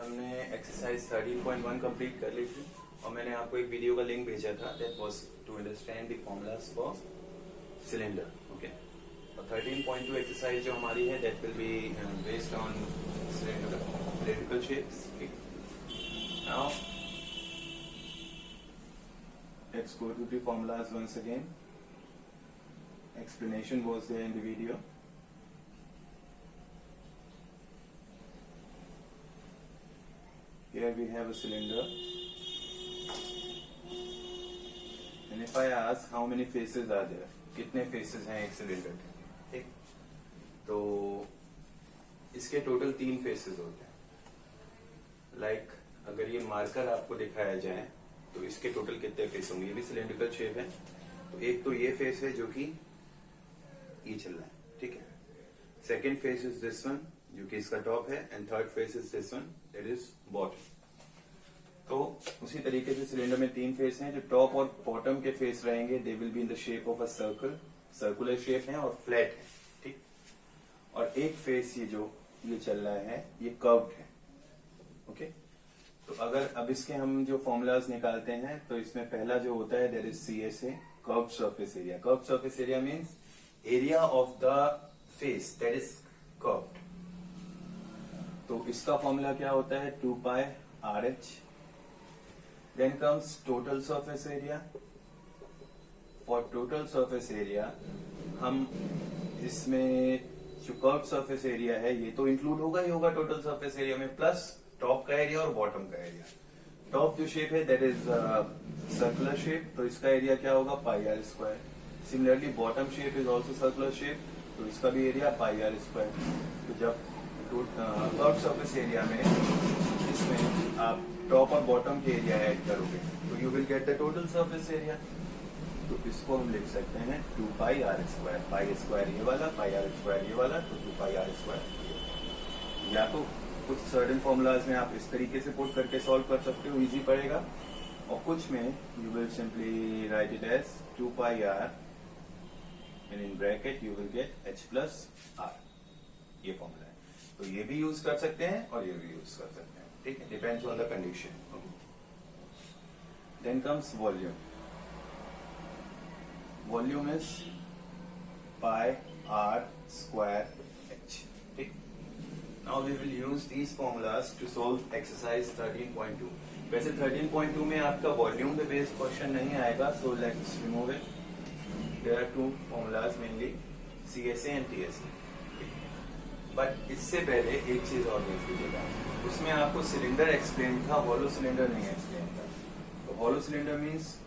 हमने exercise 13.1 complete कर ली थी और मैंने आपको एक वीडियो का लिंक भेजा था that was to understand the formulas for cylinder. Okay, और 13.2 एक्सरसाइज जो हमारी है that will be based on cylindrical shapes. Now let's go to the formulas once again. Explanation was there in the video. Here we have a cylinder, and if I ask how many faces are there, कितने faces हैं एक cylinder के, ठीक? तो इसके total 3 faces होते हैं। Like अगर ये मार्कर आपको दिखाया जाए तो इसके टोटल कितने फेस होंगे? ये भी सिलेंड्रिकल शेप है, तो एक तो ये फेस है जो कि ये चल रहा है, ठीक है। Second face is this one जो कि इसका टॉप है, and third phase is this one that is bottom. तो उसी तरीके से सिलेंडर में 3 फेस हैं। जो टॉप और बॉटम के फेस रहेंगे they will be in the shape of a circle, circular shape है और फ्लैट है, ठीक। और एक फेस ये जो ये चल रहा है ये कर्व्ड है, ओके। तो अगर अब इसके हम जो फॉर्मूलाज निकालते हैं तो इसमें पहला जो होता है that is CSA, curved surface area. Curved surface area means area of the face that is curved. तो इसका फॉर्मूला क्या होता है? 2 pi RH। Then comes total surface area. For total surface area हम इसमें जो कर्व्ड सरफेस एरिया है ये तो इंक्लूड होगा ही होगा टोटल सरफेस एरिया में, प्लस टॉप का एरिया और बॉटम का एरिया। टॉप जो शेप है दैट इज सर्कुलर शेप, तो इसका एरिया क्या होगा? पाई R square. Similarly bottom shape is also circular shape, तो इसका भी एरिया पाई R स्क्वायर। तो जब कर्व्ड सरफेस एरिया में इसमें आप टॉप और बॉटम के एरिया ऐड करोगे तो you will get the total surface area. तो इसको हम लिख सकते हैं 2 pi R square. Pi square ये वाला, पाई R स्क्वायर ये वाला, तो 2 पाई R स्क्वायर। या तो कुछ सर्टेन फॉर्मूलाज में आप इस तरीके से पुट करके सॉल्व कर सकते हो, इजी पड़ेगा। और कुछ में you will simply write it as 2 pi R and in bracket you will get H plus R। ये फॉर्मूला है, तो ये भी यूज कर सकते हैं और ये भी यूज कर सकते हैं, ठीक है, depends on the condition. Then comes volume. Volume is pi R square H, ठीक। Now we will use these formulas to solve exercise 13.2. वैसे 13.2 में आपका वॉल्यूम पे बेस्ड क्वेश्चन नहीं आएगा, so let's remove it. There are 2 formulas mainly, CSA and TSA. But इससे पहले एक चीज और देख लीजिएगा, उसमें आपको सिलेंडर एक्सप्लेन था, हॉलो सिलेंडर नहीं एक्सप्लेन था। तो हॉलो सिलेंडर मीन्स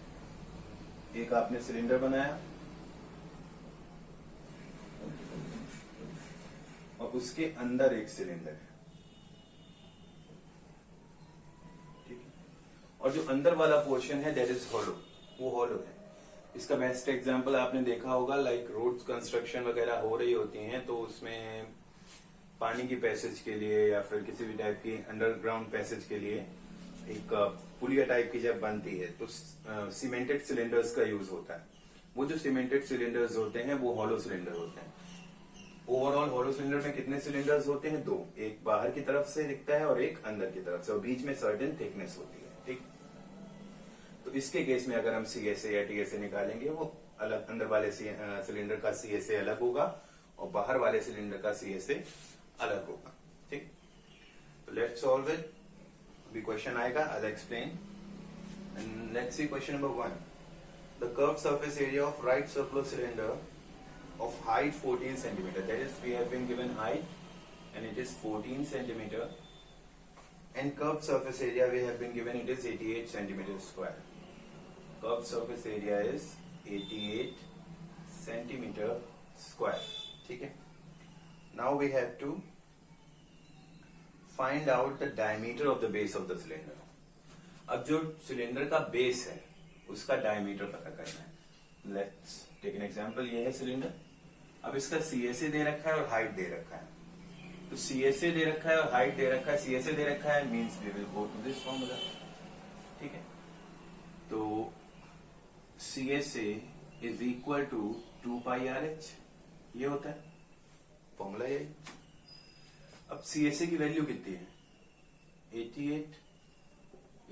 एक आपने सिलेंडर बनाया और उसके अंदर एक सिलेंडर है, ठीक है। और जो अंदर वाला पोर्शन है दैट इज हॉलो, वो हॉलो है। इसका बेस्ट एग्जांपल आपने देखा होगा, लाइक रोड कंस्ट्रक्शन वगैरह हो रही होती हैं तो उसमें पानी की पैसेज के लिए या फिर किसी भी टाइप की अंडरग्राउंड पैसेज के लिए एक पुलिया टाइप की जब बनती है तो सीमेंटेड सिलेंडर्स का यूज होता है। वो जो सीमेंटेड सिलेंडर्स होते हैं वो हॉलो सिलेंडर होते हैं। ओवरऑल हॉलो सिलेंडर में कितने सिलेंडर्स होते हैं? 2। एक बाहर की तरफ से दिखता है और एक अंदर की तरफ से, और बीच में सर्टेन थिकनेस होती है, ठीक। तो इसके केस में अगर हम CSA या TSA निकालेंगे वो अलग, अंदर वाले सिलेंडर का CSA अलग होगा और बाहर वाले सिलेंडर का CSA अलग होगा, ठीक। तो लेट्स सॉल्व इट। अभी क्वेश्चन आएगा, I will explain and let's see question number 1। The curved surface area of right circular cylinder of height 14 centimeter, that is we have been given height and it is 14 centimeter, and curved surface area we have been given it is 88 centimeter square. Curved surface area is 88 centimeter square, ठीक है। Now we have to find out the diameter of the base of the cylinder. अब जो cylinder का base है उसका diameter पता करना है। Let's take an example. ये है सिलेंडर, अब इसका CSA दे रखा है और हाइट दे रखा है। तो CSA दे रखा है और हाइट दे रखा है, CSA दे रखा है means we will go to this formula, ठीक है। तो CSA is equal to 2 pi RH, ये होता है फॉर्मूला। ये अब CSA की वैल्यू कितनी है? 88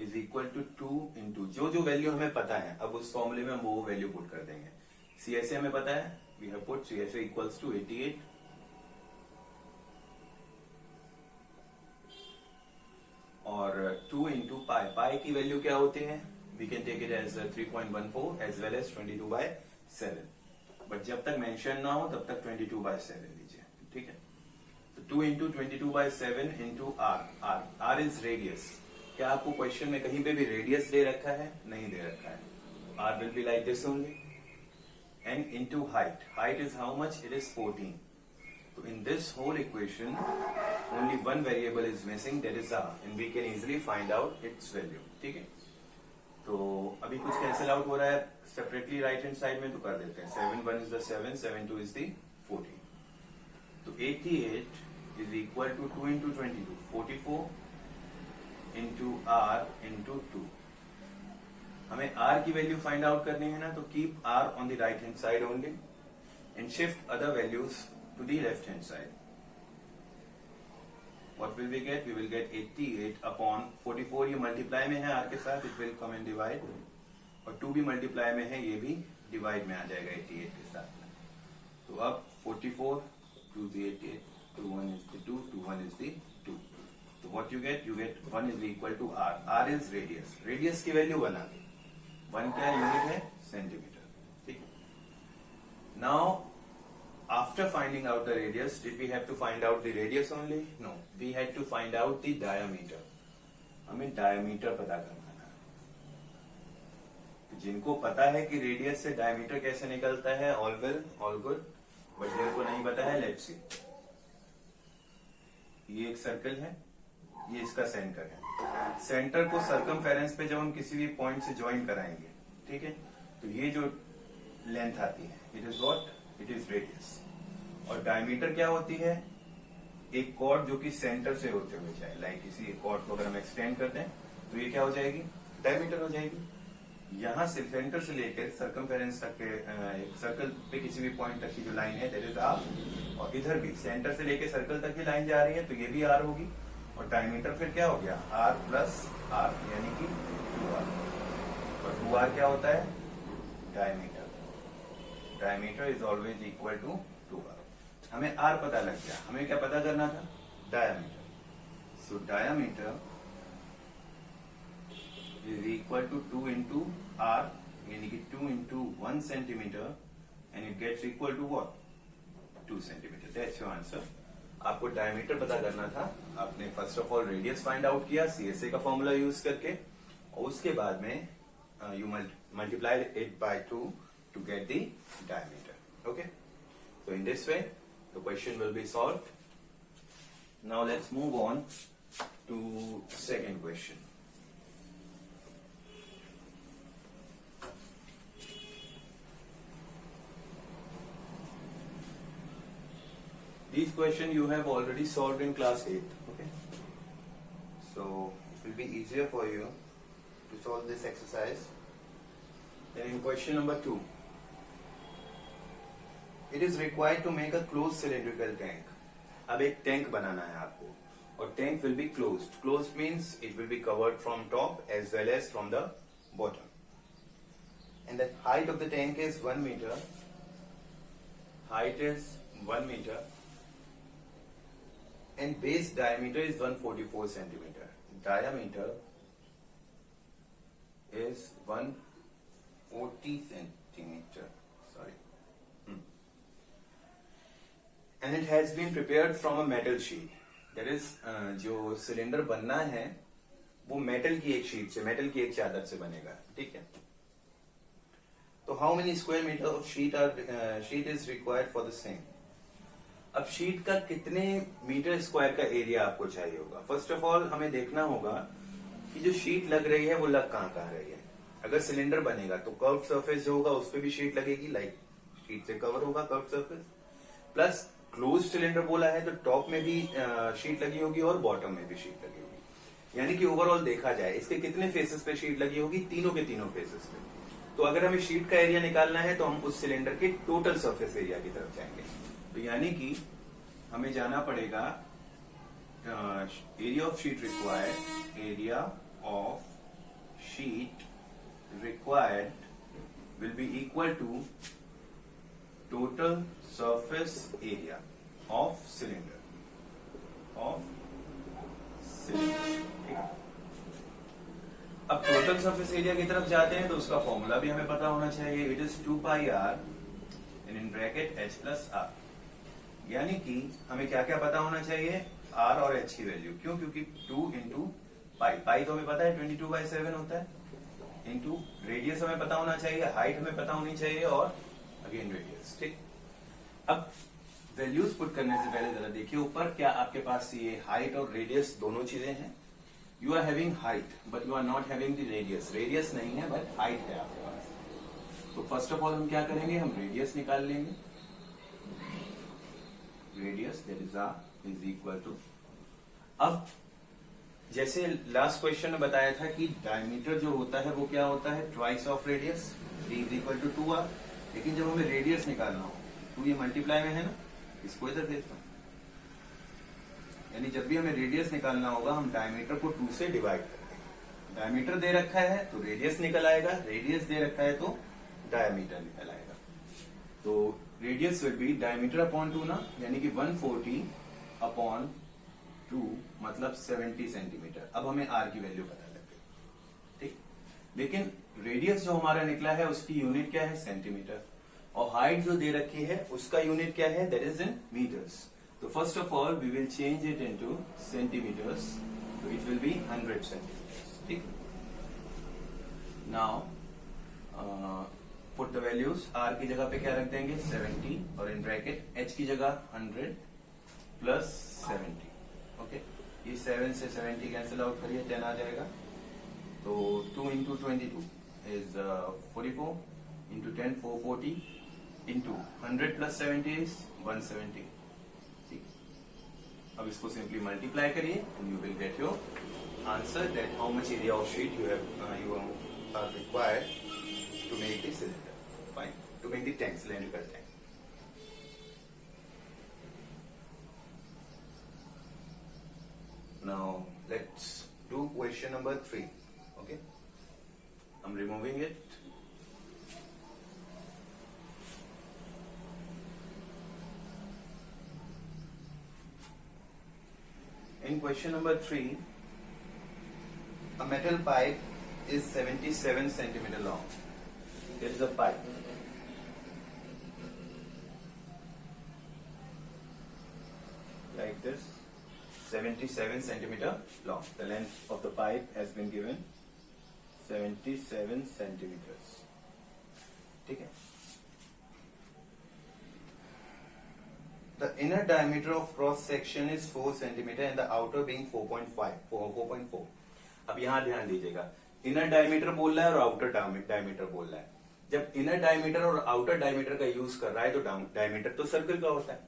इज इक्वल टू 2 इंटू जो वैल्यू हमें पता है, अब उस फॉर्मूले में हम वो वैल्यू पुट कर देंगे। CSA हमें पता है, we have put CSA equals to 88 और 2 इंटू पाई। पाई की वैल्यू क्या होती है? We can take it as 3.14 as well as 22/7, but जब तक मेंशन ना हो तब तक 22/7 लीजिए, ठीक है। तो 2 into 22/7 into r. R is radius. क्या आपको क्वेश्चन में कहीं पे भी रेडियस दे रखा है? नहीं दे रखा है। R will be like this only. And into height. Height is how much? It is 14। So in this whole equation, only one variable is missing, that is r, and we can easily find out its value. ठीक है? तो अभी कुछ cancel out हो रहा है separately right hand side में, तो कर देते हैं। 7 1 is the 7, 7 2 is the 14. तो 88 is equal to 2 into 22, 44 into r into 2. हमें r की वैल्यू फाइंड आउट करनी है ना, तो keep r on the right hand side only and shift other values to the left hand side. What will we get? We will get 88 upon 44. ये multiply में है r के साथ, it will come and divide, और 2 भी multiply में है, ये भी डिवाइड में आ जाएगा 88 के साथ। तो अब 44 2 the 88, 2 1 is the 2, 2 1 is the 2. So what you get? You get 1 is equal to r. r is radius. Radius की वैल्यू 1 आ गई। 1 क्या यूनिट है? सेंटीमीटर। ठीक है। Now after finding out the radius, did we have to find out the radius only? No, we had to find out the diameter. हमें diameter पता करना है। जिनको पता है कि रेडियस से डायमीटर कैसे निकलता है, all well, all good, but जिनको नहीं पता है, let's see. ये एक सर्कल है, ये इसका सेंटर है। सेंटर को सर्कमफेरेंस पे जब हम किसी भी पॉइंट से ज्वाइन कराएंगे, ठीक है, तो ये जो लेंथ आती है, it is what? It is radius. और डायमीटर क्या होती है? एक कॉर्ड जो कि सेंटर से होते हुए जाए, लाइक किसी एक कॉर्ड को अगर हम एक्सटेंड करते हैं तो ये क्या हो जाएगी? डायमीटर हो जाएगी। यहां से सेंटर से लेकर सर्कमफेरेंस तक के एक सर्कल पे किसी भी पॉइंट तक की जो लाइन है, दैट इज आर। और इधर भी सेंटर से लेकर सर्कल तक की लाइन जा रही है, तो ये भी आर होगी। और डायमीटर फिर क्या हो गया? आर प्लस आर, यानी कि 2r। और 2r क्या होता है? Diameter. Diameter is always equal to 2r। हमें r पता लग गया, हमें क्या पता करना था? Diameter. So diameter is equal to 2 into r, यानी कि 2 into 1 centimetre, and it gets equal to what? 2 centimetre. That's your answer. आपको डायमीटर पता करना था। आपने first of all radius find out किया CSA का फॉर्मूला यूज करके, और उसके बाद में you multiplied it by 2 to get the diameter. Okay, so in this way the question will be solved. Now let's move on to second question. These questions you have already solved in class 8. Okay, so it will be easier for you to solve this exercise. Then in question number 2, it is required to make a closed cylindrical tank. अब एक tank बनाना है आपको, और tank will be closed. Closed means it will be covered from top as well as from the bottom. And the height of the tank is 1 meter. Height is 1 meter. And base diameter is 144 centimeter. Diameter is 140 centimeter. Sorry. And it has been prepared from a metal sheet. That is, जो cylinder बनना है वो metal की एक sheet से, metal की एक चादर से बनेगा, ठीक है। तो how many square metre of sheet is required for the same. अब शीट का कितने मीटर स्क्वायर का एरिया आपको चाहिए होगा? फर्स्ट ऑफ ऑल हमें देखना होगा कि जो शीट लग रही है वो लग कहाँ रही है। अगर सिलेंडर बनेगा तो कर्व सरफेस जो होगा उस पर भी शीट लगेगी, लाइक शीट से कवर होगा curve surface. Plus close cylinder बोला है तो टॉप में भी शीट लगी होगी और बॉटम में भी शीट लगी होगी, यानी कि ओवरऑल देखा जाए इसके कितने फेसेस पे शीट लगी होगी? तीनों के तीनों फेसेस पे। तो अगर हमें शीट का एरिया निकालना है तो हम उस सिलेंडर के टोटल सरफेस एरिया की तरफ जाएंगे। तो यानी कि हमें जाना पड़ेगा area of sheet required, area of sheet required will be equal to total surface area of cylinder, ठीक है। अब टोटल सरफेस एरिया की तरफ जाते हैं तो उसका फॉर्मूला भी हमें पता होना चाहिए। It is 2 pi r in bracket h plus r, यानी कि हमें क्या क्या पता होना चाहिए, आर और एच की वैल्यू। क्यों? क्योंकि 2 इंटू पाई, पाई तो हमें पता है 22/7 होता है, इंटू रेडियस हमें पता होना चाहिए, हाइट हमें पता होनी चाहिए और अगेन रेडियस। ठीक, अब वैल्यूज पुट करने से पहले जरा देखिए ऊपर, क्या आपके पास ये हाइट और रेडियस दोनों चीजें हैं? You are having height but you are not having the radius, radius नहीं है बट हाइट है आपके पास। तो फर्स्ट ऑफ ऑल हम क्या करेंगे, हम रेडियस निकाल लेंगे। Radius that is r is equal to, अब जैसे लास्ट क्वेश्चन में बताया था कि डायमीटर जो होता है वो क्या होता है, twice of radius, 3 is equal to 2r। लेकिन जब हमें रेडियस निकालना हो तो ये मल्टीप्लाई में है ना, इसको इधर भेजता हूं, यानी जब भी हमें रेडियस निकालना होगा हम डायमीटर को 2 से डिवाइड करेंगे। डायमीटर दे रखा है तो रेडियस निकल आएगा, रेडियस दे रखा है तो डायमीटर निकल आएगा। तो radius will B diameter upon 2 ना, यानी कि 140 अपॉन 2 मतलब 70 सेंटीमीटर। अब हमें आर की वैल्यू पता लग गई, ठीक। लेकिन रेडियस जो हमारा निकला है उसकी यूनिट क्या है, सेंटीमीटर, और हाइट जो दे रखी है उसका यूनिट क्या है, दैट इज इन मीटर्स। तो first of all we will change it into centimetres, तो इट विल बी 100 सेंटीमीटर्स, ठीक। Now put the values, r की जगह पे क्या रख देंगे 70, और इन ब्रैकेट एच की जगह 100 प्लस 70, ओके। ये 7 से 70 कैंसिल आउट करिए, 10 आ जाएगा। तो 2 into 22 is 44, into 10 440, into 100 plus 70 is 170, ठीक। अब इसको सिंपली मल्टीप्लाई करिए and you will get your answer that how much area of sheet you are required to make the cylinder, fine, to make the tank, cylindrical tank. Now let's do question number 3. Okay, I'm removing it. In question number 3, a metal pipe is 77 centimeter long. There is a pipe. Like this. 77 centimeter long. The length of the pipe has been given 77 centimeters. ठीक है. The inner diameter of cross section is 4 centimeter and the outer being 4.4. अब यहाँ ध्यान दीजिएगा, inner diameter बोल रहा है और आउटर डायमीटर बोल रहा है। जब इनर डायमीटर और आउटर डायमीटर का यूज कर रहा है तो डायमीटर तो सर्कल का होता है।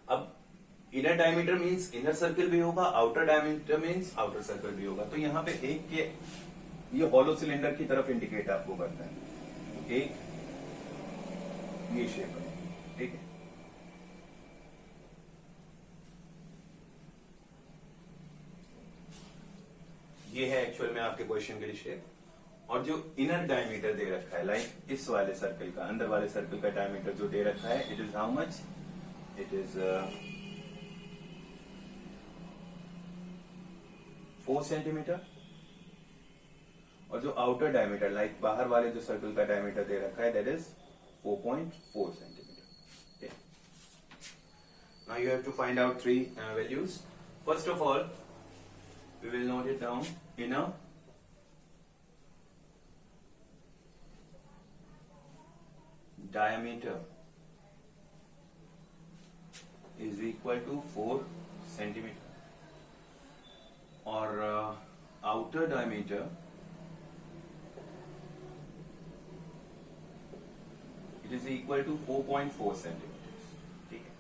अब inner diameter means inner circle भी होगा, outer diameter means outer circle भी होगा। तो यहाँ पे एक के ये हॉलो सिलेंडर की तरफ इंडिकेट आपको करता है, एक ये शेप है, ठीक है। ये है एक्चुअल में आपके क्वेश्चन के शेप, और जो इनर डायमीटर दे रखा है लाइक इस वाले सर्कल का, अंदर वाले सर्कल का डायमीटर जो दे रखा है, it is how much, it is 4 centimetre, और जो आउटर डायमीटर लाइक बाहर वाले जो सर्कल का डायमीटर दे रखा है that is 4.4 centimetre. Now you have to find out 3 values. First of all we will note it down, inner diameter is equal to 4 centimeter, और outer diameter it is equal to 4.4 centimeters, ठीक है।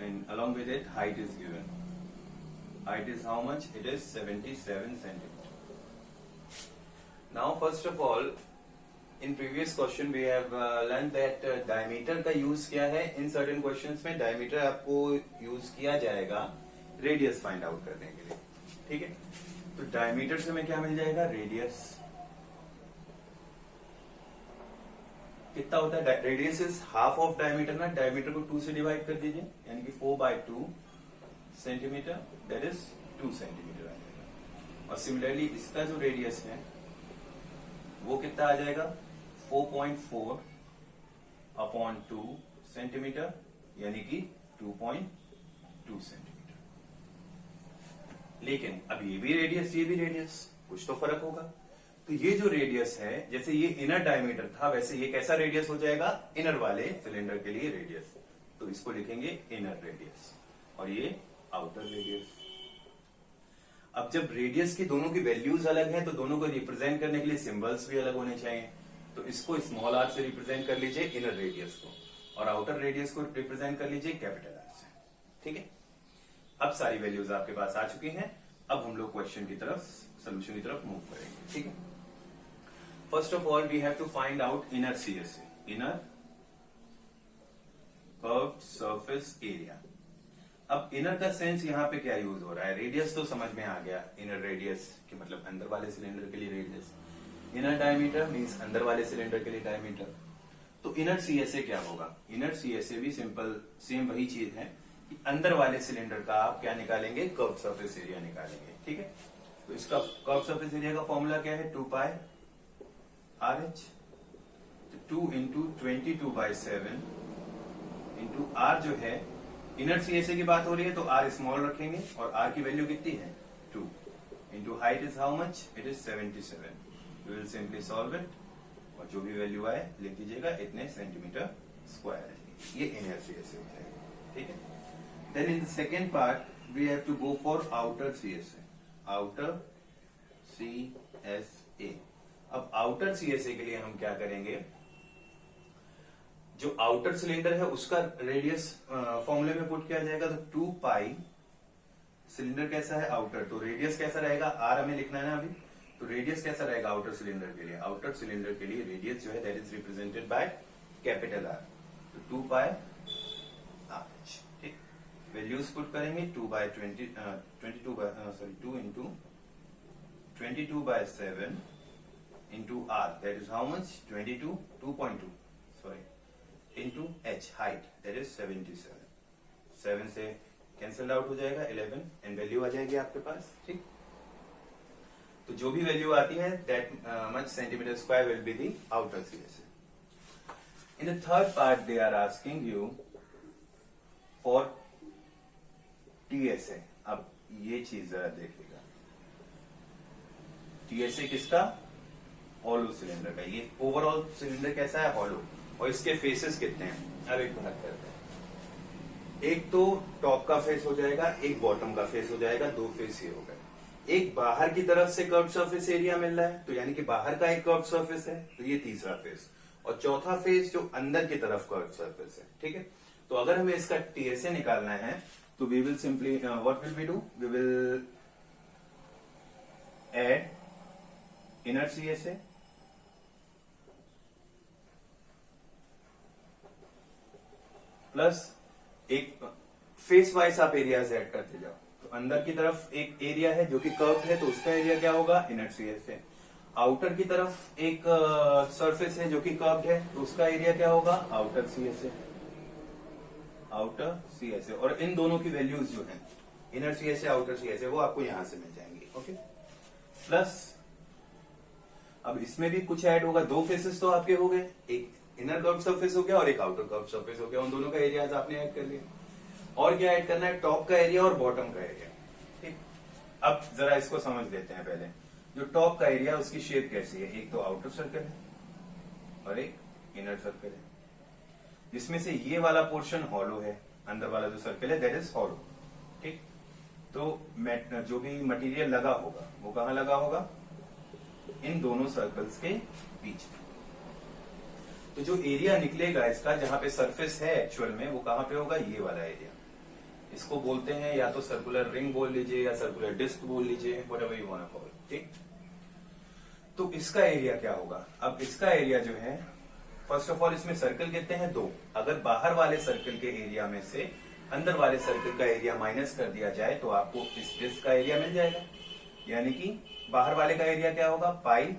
And along with it height is given. Height is how much? It is 77 centimeter. Now first of all, in previous question we have learned that diameter का use क्या है। In certain questions में diameter आपको use किया जाएगा radius find out करने के लिए, ठीक है। तो डायमीटर से हमें क्या मिल जाएगा, रेडियस कितना होता है, radius is half of diameter ना, डायमीटर को 2 से डिवाइड कर दीजिए, यानी कि 4/2 सेंटीमीटर, दैट इज 2 सेंटीमीटर आ जाएगा। और सिमिलरली इसका जो रेडियस है वो कितना आ जाएगा, 4.4/2 सेंटीमीटर, यानी कि 2.2 सेंटीमीटर। लेकिन अब ये भी रेडियस, ये भी रेडियस, कुछ तो फर्क होगा। तो ये जो रेडियस है, जैसे ये इनर डायमीटर था, वैसे ये कैसा रेडियस हो जाएगा, इनर वाले सिलेंडर के लिए रेडियस। तो इसको लिखेंगे इनर रेडियस और ये आउटर रेडियस। अब जब रेडियस की दोनों की वैल्यूज अलग हैं, तो दोनों को रिप्रेजेंट करने के लिए सिंबल्स भी अलग होने चाहिए। तो इसको स्मॉल आर से रिप्रेजेंट कर लीजिए इनर रेडियस को, और आउटर रेडियस को रिप्रेजेंट कर लीजिए कैपिटल आर से, ठीक है। अब सारी वैल्यूज आपके पास आ चुकी हैं। अब हम लोग क्वेश्चन की तरफ, सोल्यूशन की तरफ मूव करेंगे, ठीक है। First of all we have to find out inner CSA, inner curved surface area. अब इनर का सेंस यहाँ पे क्या यूज हो रहा है, रेडियस तो समझ में आ गया, इनर रेडियस के मतलब अंदर वाले सिलेंडर के लिए रेडियस, इनर डायमीटर मींस अंदर वाले सिलेंडर के लिए डायमीटर। तो इनर सीएसए क्या होगा, इनर सीएसए भी सिंपल सेम वही चीज है कि अंदर वाले सिलेंडर का आप क्या निकालेंगे, कर्व सरफेस एरिया निकालेंगे, ठीक है। तो इसका कर्व सरफेस एरिया का फॉर्मूला क्या है, 2πRH, 2 इंटू 22/7 इंटू आर जो है, इनर सीएसए की बात हो रही है तो आर स्मॉल रखेंगे, और आर की वैल्यू कितनी है 2 into height is how much, it is 77। We will simply solve it, और जो भी वैल्यू आए लिख दीजिएगा, इतने सेंटीमीटर स्क्वायर है, ये इनर सीएसए हो जाएगा, ठीक है। Then in the second part we have to go for outer CSA, outer CSA. अब आउटर सीएसए के लिए हम क्या करेंगे, जो आउटर सिलेंडर है उसका रेडियस फॉर्मूले में पुट किया जाएगा, तो 2π, सिलेंडर कैसा है आउटर, तो रेडियस कैसा रहेगा, आर हमें लिखना है ना अभी, तो रेडियस कैसा रहेगा आउटर सिलेंडर के लिए, आउटर सिलेंडर के लिए रेडियस जो है that is represented by capital R, तो 2πRH, ठीक। वैल्यूज पुट करेंगे, 2 into 22/7 into R, that is how much, 2.2 sorry, into H height that is 77, 7 से कैंसल आउट हो जाएगा 11 एंड वैल्यू आ जाएगी आपके पास, ठीक। तो जो भी वैल्यू आती है that much centimetre square will be the outer CSA. In the third part they are asking you for TSA. अब ये चीज जरा देखिएगा, टीएसए किसका, हॉलो सिलेंडर का। ये ओवरऑल सिलेंडर कैसा है, हॉलो, और इसके फेसेस कितने हैं, अब एक बात करते हैं। एक तो टॉप का फेस हो जाएगा, एक बॉटम का फेस हो जाएगा, 2 फेस ये हो गए। एक बाहर की तरफ से कर्व सरफेस एरिया मिल रहा है, तो यानी कि बाहर का एक कर्व सरफेस है, तो ये तीसरा फेस, और चौथा फेस जो अंदर की तरफ कर्व सरफेस है, ठीक है। तो अगर हमें इसका टीएसए निकालना है, तो we will simply what will we do, we will add inner CSA plus एक फेस वाइज आप एरियाज ऐड करते जाओ। तो अंदर की तरफ एक एरिया है जो कि कर्व है, तो उसका एरिया क्या होगा, इनर सीएसए। आउटर की तरफ एक सरफेस है जो कि कर्व है, तो उसका एरिया क्या होगा, आउटर सीएसए, आउटर सीएसए। और इन दोनों की वैल्यूज जो है, इनर सीएसए आउटर सीएसए, वो आपको यहां से मिल जाएंगी, ओके। प्लस अब इसमें भी कुछ ऐड होगा, 2 फेसेस तो आपके हो गए, एक इनर कर्व सरफेस हो गया और एक आउटर कर्व सरफेस हो गया, उन दोनों का एरियाज आपने ऐड कर लिया। और क्या ऐड करना है, टॉप का एरिया और बॉटम का एरिया, ठीक। अब जरा इसको समझ लेते हैं पहले। जो टॉप का एरिया, उसकी शेप कैसी है, एक तो आउटर सर्कल है और एक इनर सर्कल है, जिसमें से ये वाला पोर्शन हॉलो है, अंदर वाला जो सर्कल है दैट इज हॉलो, ठीक। तो जो भी मटेरियल लगा होगा वो कहां लगा होगा, इन दोनों सर्कल्स के बीच में। तो जो एरिया निकलेगा इसका, जहां पे सरफेस है एक्चुअल में, वो कहां पे होगा, ये वाला एरिया। इसको बोलते हैं या तो सर्कुलर रिंग बोल लीजिए या सर्कुलर डिस्क बोल लीजिए, whatever you want to call, ठीक। तो इसका एरिया क्या होगा, अब इसका एरिया जो है, फर्स्ट ऑफ ऑल इसमें सर्कल कितने हैं, 2। अगर बाहर वाले सर्कल के एरिया में से अंदर वाले सर्कल का एरिया माइनस कर दिया जाए तो आपको इस डिस्क का एरिया मिल जाएगा, यानी कि बाहर वाले का एरिया क्या होगा, पाई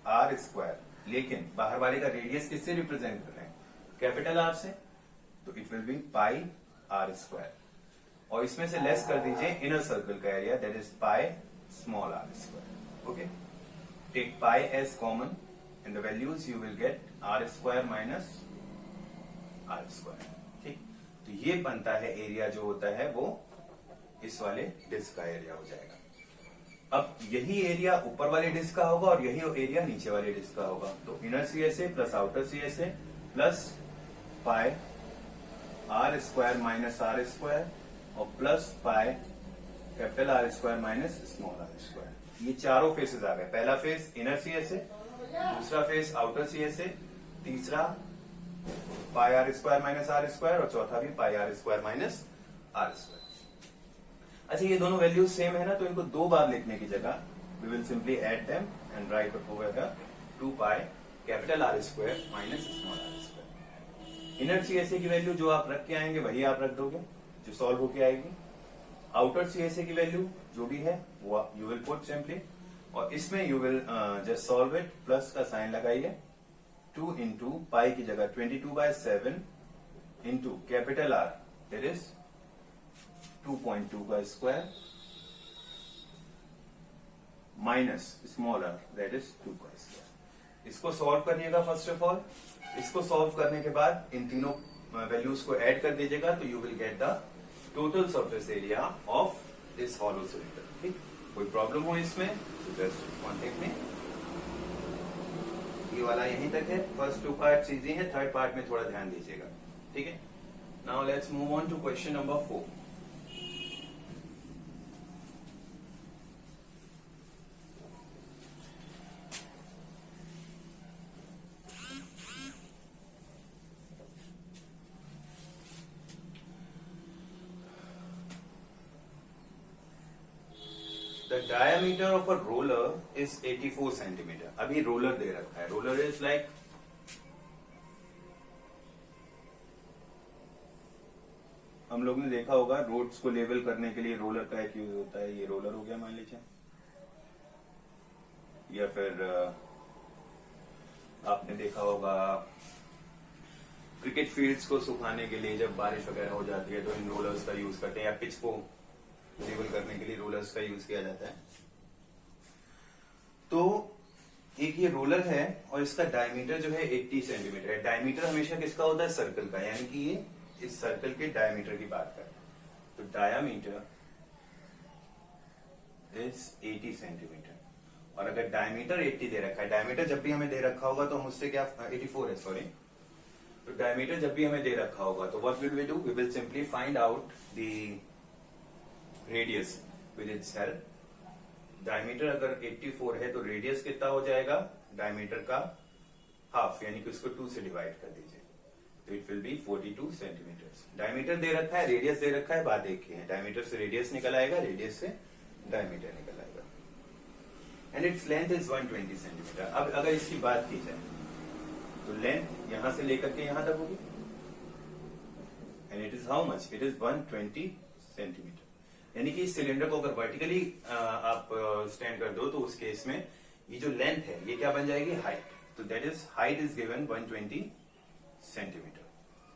आर स्क्वायर, लेकिन बाहर वाले का रेडियस किससे रिप्रेजेंट कर रहे हैं, कैपिटल आर से, तो it will be pi are square. और इसमें से लेस कर दीजिए इनर सर्कल का area, that is pi small are square. Okay, take pi as common, in the values you will get R square minus are square. ठीक, तो ये बनता है एरिया जो होता है वो इस वाले डिस्क का एरिया हो जाएगा। अब यही एरिया ऊपर वाले डिस्क का होगा और यही एरिया नीचे वाले डिस्क का होगा, तो inner CSA plus outer CSA plus pi are square minus are square और plus pi capital are square minus small are square. ये चारों फेसेस आ गए, पहला फेस इनर CSA, दूसरा फेस आउटर CSA, तीसरा pi are square minus are square और चौथा भी pi are square minus are square. अच्छा, ये दोनों वैल्यूज सेम है ना, तो इनको दो बार लिखने की जगह we will simply add them and write over here 2 pi capital are square minus small are square. Inner CSA की वैल्यू जो आप रख के आएंगे वही आप रख दोगे जो सॉल्व होके आएगी। आउटर CSA की वैल्यू जो भी है वो यू विल पुट सिंपली, और इसमें you will just solve it, plus का साइन लगाइए, 2 इंटू पाई की जगह 22/7 into capital R that is 2.2 का square minus small R that is 2 का स्क्वायर। इसको सॉल्व करिएगा फर्स्ट ऑफ ऑल। इसको सॉल्व करने के बाद इन तीनों वैल्यूज को ऐड कर दीजिएगा तो you will get the total surface area of this hollow cylinder. ठीक, कोई प्रॉब्लम हो इसमें तो जस्ट कॉन्टेक्ट में। ये वाला यहीं तक है, फर्स्ट 2 पार्ट इजी है, थर्ड पार्ट में थोड़ा ध्यान दीजिएगा। ठीक है, now let's move on to question number 4। The diameter of a roller is 84 centimeter. अभी रोलर दे रखा है, रोलर इज लाइक हम लोग ने देखा होगा रोड्स को लेवल करने के लिए रोलर का एक यूज होता है। ये रोलर हो गया मान लीजिए, या फिर आपने देखा होगा क्रिकेट फील्ड्स को सुखाने के लिए जब बारिश वगैरह हो जाती है तो इन रोलर्स का यूज करते हैं, या पिच को लेवल करने के लिए रोलर्स का यूज किया जाता है। तो एक ये रोलर है और इसका डायमीटर जो है 80 सेंटीमीटर है। डायमीटर हमेशा किसका होता है, सर्कल का, यानी कि ये इस सर्कल के डायमीटर की बात करते हैं। तो डायमीटर इज 80 सेंटीमीटर, और अगर डायमीटर 80 दे रखा है, डायमीटर जब भी हमें दे रखा होगा तो हम उससे क्या 84 है सॉरी, तो डायमीटर जब भी हमें दे रखा होगा तो what will we do, we will simply find out the radius with itself. Diameter अगर 84 है तो रेडियस कितना हो जाएगा, डायमीटर का हाफ, यानी कि उसको 2 से डिवाइड कर दीजिए तो it will be 42 centimetre. Diameter दे रखा है, रेडियस दे रखा है, बात एक ही है। डायमीटर से रेडियस निकल आएगा, रेडियस से डायमीटर निकल आएगा, and its length is 120 centimetre. अब अगर इसकी बात की जाए तो लेंथ यहां से लेकर के यहां तक होगी, and it is how much, it is 120 centimetre. यानी कि इस सिलेंडर को अगर वर्टिकली आप स्टैंड कर दो तो उस केस में ये जो लेंथ है ये क्या बन जाएगी, हाइट। तो that is height is given 120 centimetre.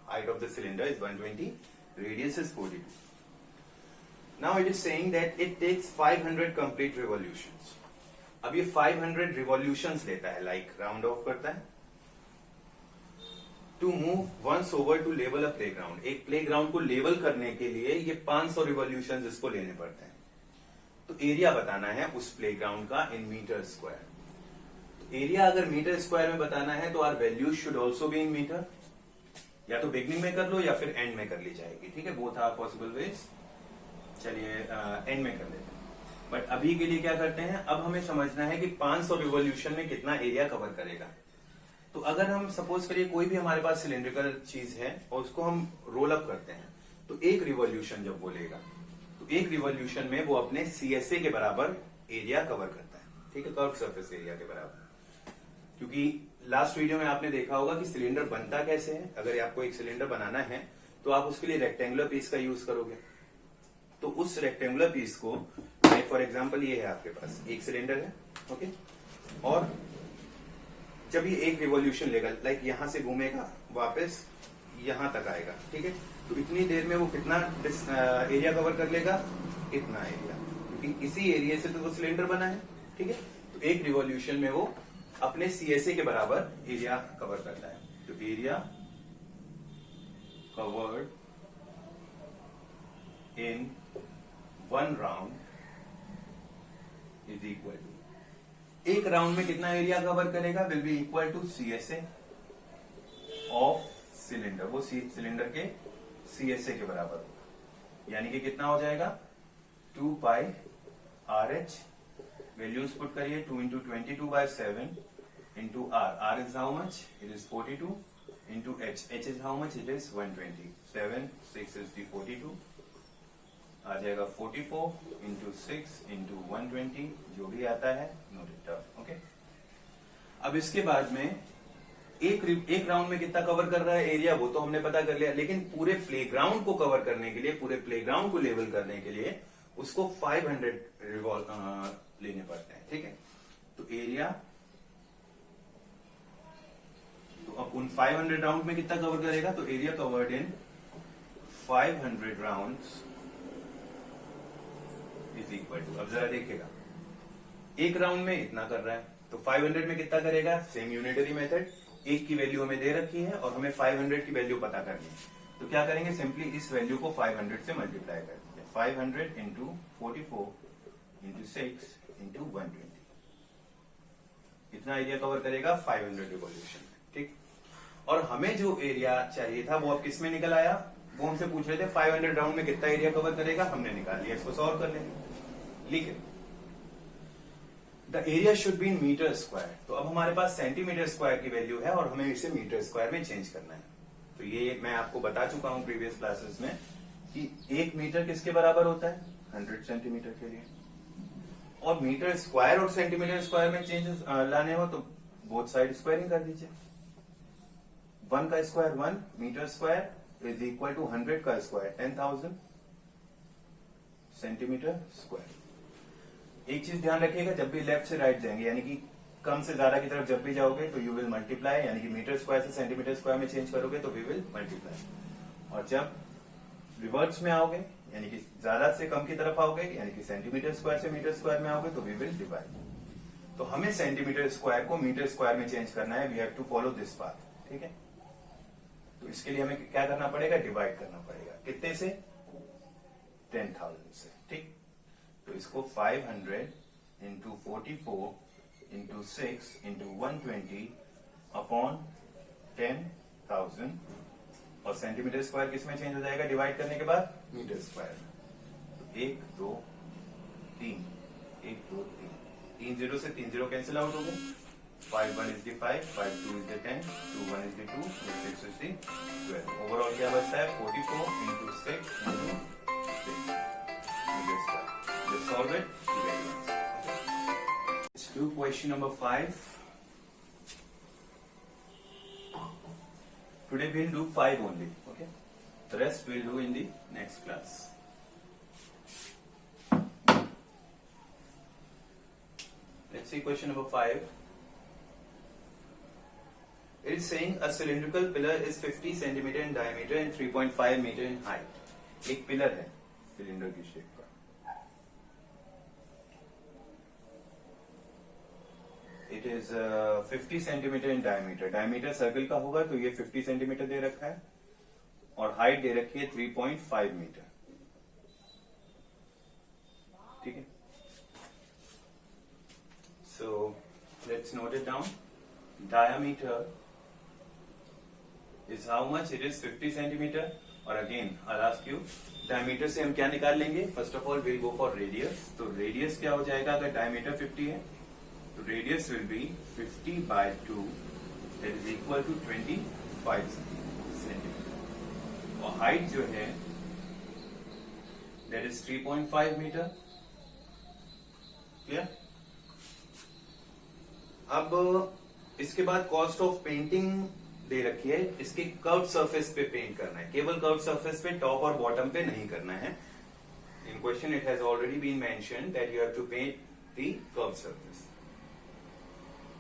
Height of the cylinder is 120, radius is 42। Now it is saying that it takes 500 complete revolutions. अब ये 500 रिवॉल्यूशंस लेता है, लाइक राउंड ऑफ करता है, to move once over to level a playground. एक playground को level करने के लिए ये 500 रिवॉल्यूशंस इसको लेने पड़ते हैं। तो एरिया बताना है उस प्लेग्राउंड का इन मीटर स्क्वायर। तो एरिया अगर मीटर स्क्वायर में बताना है तो our values should also be in metre. या तो बिगनिंग में कर लो या फिर एंड में कर ली जाएगी, ठीक है, बोथ आर पॉसिबल वेज। चलिए एंड में कर लेते हैं, बट अभी के लिए क्या करते हैं, अब हमें समझना है कि 500 रिवॉल्यूशन में कितना एरिया कवर करेगा। तो अगर हम सपोज करिए कोई भी हमारे पास सिलेंड्रिकल चीज है और उसको हम रोल अप करते हैं, तो एक रिवॉल्यूशन जब बोलेगा तो एक रिवॉल्यूशन में वो अपने CSA के बराबर एरिया कवर करता है, ठीक है, कर्व सरफेस एरिया के बराबर। क्योंकि लास्ट वीडियो में आपने देखा होगा कि सिलेंडर बनता कैसे है। अगर आपको एक सिलेंडर बनाना है तो आप उसके लिए रेक्टेंगुलर पीस का यूज करोगे। तो उस रेक्टेंगुलर पीस को, फॉर एग्जांपल ये है आपके पास एक सिलेंडर है, ओके, और जब ये एक रिवॉल्यूशन लेगा, लाइक यहां से घूमेगा वापस यहां तक आएगा, ठीक है, तो इतनी देर में वो कितना एरिया कवर कर लेगा, इतना एरिया, क्योंकि इसी एरिया से तो वो सिलेंडर बना है, ठीक है। तो एक रिवॉल्यूशन में वो अपने CSA के बराबर एरिया कवर करता है। तो area covered in 1 round is equal to, एक राउंड में कितना एरिया कवर करेगा, will be equal to CSA of cylinder, वो सिलेंडर के CSA के बराबर होगा, यानी कि कितना हो जाएगा 2 पाई RH, वैल्यूज पुट करिए, 2 into 22/7 into R is how much, it is 42 into H is how much, it is 120, 7 6 is the 42, आ जाएगा 44 इंटू 6 इंटू 120, जो भी आता है नोट इट डाउन, ओके। अब इसके बाद में एक राउंड में कितना कवर कर रहा है एरिया, वो तो हमने पता कर लिया, लेकिन पूरे प्लेग्राउंड को कवर करने के लिए, पूरे प्लेग्राउंड को लेवल करने के लिए उसको 500 रिवॉल्व लेने पड़ते हैं, ठीक है। तो एरिया, तो अब उन 500 राउंड में कितना कवर करेगा, तो area covered in 500 rounds is equal to, अब जरा देखिएगा, एक राउंड में इतना कर रहा है, तो 500 में कितना करेगा, सेम यूनिटरी मेथड, एक की वैल्यू हमें दे रखी है और हमें 500 की वैल्यू पता करनी है, तो क्या करेंगे, सिंपली इस वैल्यू को 500 से मल्टीप्लाई कर देंगे, 500 इंटू 44 इंटू 6 इंटू 120, इतना एरिया कवर करेगा 500 रिवॉल्यूशन, ठीक। और हमें जो एरिया चाहिए था वो अब किस में निकल आया, वो हमसे पूछ रहे थे 500 राउंड में कितना एरिया कवर करेगा, हमने निकाल लिया, इसको सॉल्व कर लेंगे, लिखे the area should be in metre square, तो अब हमारे पास सेंटीमीटर स्क्वायर की वैल्यू है और हमें इसे मीटर स्क्वायर में चेंज करना है। तो ये मैं आपको बता चुका हूं प्रीवियस क्लासेस में कि 1 मीटर किसके बराबर होता है, 100 सेंटीमीटर के लिए, और मीटर स्क्वायर और सेंटीमीटर स्क्वायर में चेंजेस लाने हो तो बोथ साइड स्क्वायरिंग कर दीजिए, 1 का square 1 metre square is equal to 100 का स्क्वायर 10,000 सेंटीमीटर स्क्वायर। एक चीज ध्यान रखिएगा, जब भी लेफ्ट से राइट जाएंगे, यानी कि कम से ज्यादा की तरफ जब भी जाओगे तो यू विल मल्टीप्लाई, यानी कि मीटर स्क्वायर से सेंटीमीटर स्क्वायर में चेंज करोगे तो वी विल मल्टीप्लाई, और जब रिवर्स में आओगे यानी कि ज्यादा से कम की तरफ आओगे, यानी कि सेंटीमीटर स्क्वायर से मीटर स्क्वायर में आओगे तो वी विल डिवाइड। तो हमें सेंटीमीटर स्क्वायर को मीटर स्क्वायर में चेंज करना है, we have to follow this path, ठीक है। तो इसके लिए हमें क्या करना पड़ेगा, डिवाइड करना पड़ेगा, कितने से, 10,000 से, ठीक। तो इसको 500 इंटू 44 इंटू 6 इंटू 120 अपॉन 10,000, और सेंटीमीटर स्क्वायर किस में चेंज हो जाएगा डिवाइड करने के बाद, मीटर स्क्वायर में। तो 1 2 3 1 2 3, 3 0 से 3 0 कैंसिल आउट हो गए, 5 1 is the 5, 5 2 is the 10, 2 1 is the 2, 6 is the 12, overall क्या बचता है 44 into 6 into 6 metre square. Let's solve it. Let's do question number 5. Today we'll do 5 only. Okay. The rest we'll do in the next class. Let's see question number 5. It is saying a cylindrical pillar is 50 centimeter in diameter and 3.5 meter in height. एक pillar है cylinder की shape का, it is 50 centimetre in diameter, diameter circle का होगा तो ये 50 centimetre दे रखा है, और हाइट दे रखी है 3.5 मीटर, ठीक है। So let's note it down, diameter is how much, it is 50 centimetre, और again I ask you diameter से हम क्या निकाल लेंगे, first of all will go for radius, तो रेडियस क्या हो जाएगा, अगर डायमीटर 50 है तो radius will be 50 by 2, that is equal to 25 centimetre, और हाइट जो है that is 3.5 मीटर, क्लियर। अब इसके बाद कॉस्ट ऑफ पेंटिंग दे रखी है, इसके कर्व सरफेस पे पेंट करना है, केवल कर्व सरफेस पे, टॉप और बॉटम पे नहीं करना है. In question it has already been mentioned that you have to paint the curve surface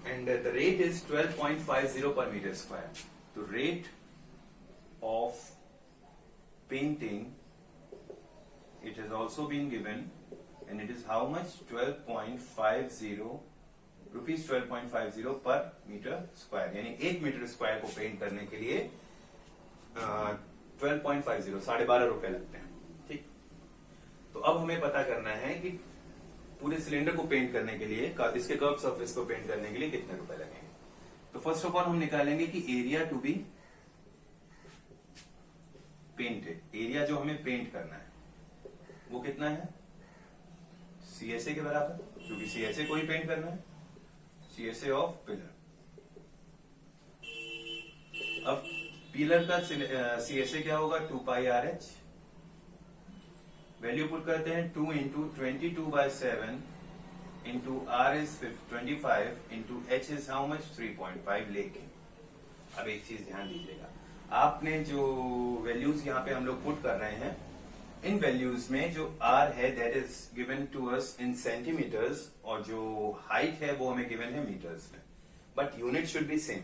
and the rate is 12.50 per meter square. The rate of painting, it has also been given, and it is how much? 12.50 rupees 12.50 per meter square. यानी 1 metre square को paint करने के लिए 12.50 ₹12.5 लगते हैं. ठीक. तो अब हमें पता करना है कि पूरे सिलेंडर को पेंट करने के लिए, इसके कर्व सरफेस को पेंट करने के लिए कितने रुपए लगेंगे. तो फर्स्ट ऑफ ऑल हम निकालेंगे कि area to be painted, area जो हमें पेंट करना है वो कितना है, CSA के बराबर, क्योंकि CSA को ही पेंट करना है, CSA ऑफ पिलर. अब पिलर का CSA क्या होगा, 2πRH. वैल्यू पुट करते हैं, 2 into 22/7 into R is 25 into H is how much, 3.5. लेकिन अब एक चीज ध्यान दीजिएगा, आपने जो वैल्यूज यहाँ पे हम लोग पुट कर रहे हैं, इन वैल्यूज में जो R है that is given to us in centimetres, और जो हाइट है वो हमें गिवन है मीटर्स में, but unit should be same.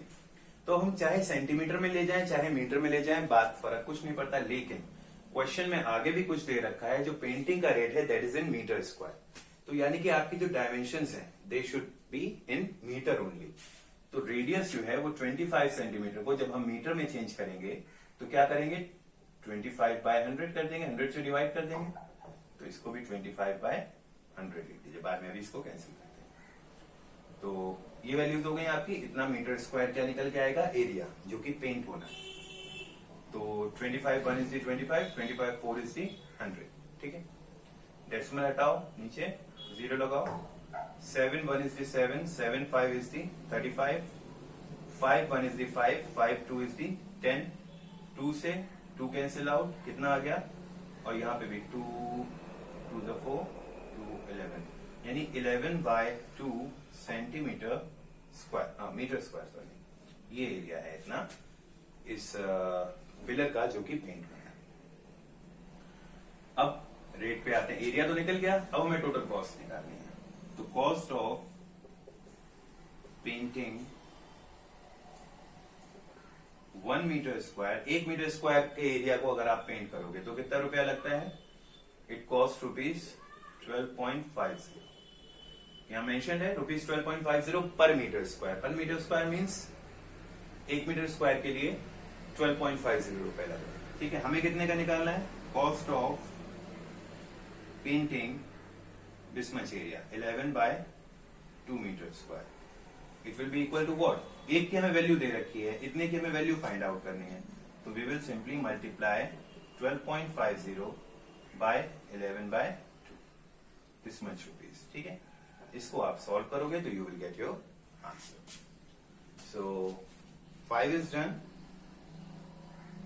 तो हम चाहे सेंटीमीटर में ले जाएं चाहे मीटर में ले जाएं, बात फर्क कुछ नहीं पड़ता. लेकिन क्वेश्चन में आगे भी कुछ दे रखा है, जो पेंटिंग का रेट है that is in metre square. तो यानी कि आपकी जो डायमेंशंस हैं they should be in metre only. तो रेडियस जो है वो 25 सेंटीमीटर को जब हम मीटर में चेंज करेंगे तो क्या करेंगे, 25/100 कर देंगे, 100 से डिवाइड कर देंगे, तो इसको भी 25/100 लिख दीजिए. बाद में अभी इसको कैंसिल कर देंगे. तो ये वैल्यूज हो गई आपकी. इतना मीटर स्क्वायर क्या निकल के आएगा, एरिया जो कि पेंट होना है. तो 25/1 इज दी 25, 25/4 इज दी 100. ठीक है. डेसिमल हटाओ, नीचे 0 लगाओ. 7/1 is the 7, 7/5 is the 35, 5/1 is the 5, 5/2 is the 10. 2 से 2 कैंसिल आउट, कितना आ गया, और यहाँ पे भी 2 2 4 2 11, यानी 11/2 centimetre square, metre square sorry. ये एरिया है इतना इस पिलर का जो कि पेंट होना है. अब रेट पे आते हैं. एरिया तो निकल गया, अब हमें टोटल कॉस्ट निकालनी है. तो cost of painting 1 metre square, 1 metre square के एरिया को अगर आप पेंट करोगे तो कितना रुपया लगता है, इट कॉस्ट रुपीज 12.50. यहां मेंशन है rupees 12.50 per metre square. Per metre square means 1 metre square के लिए 12.50 रुपए लगे. ठीक है. हमें कितने का निकालना है, cost of painting this much area 11/2 metre square. It will be equal to what, एक की हमें वैल्यू दे रखी है, इतने की हमें वैल्यू फाइंड आउट करनी है. तो we will simply multiply 12.50 by 11/2, this much rupees. ठीक है. इसको आप सॉल्व करोगे तो you will get your answer. So 5 is done.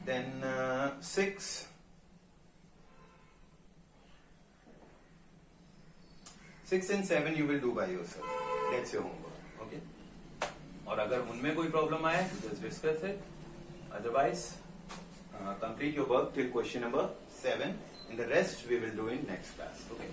Then 6 and 7 you will do by yourself. That's your homework. Okay. और अगर उनमें कोई प्रॉब्लम आए तो just discuss it. Otherwise, complete your work till question number 7. And the rest we will do in next class. Okay.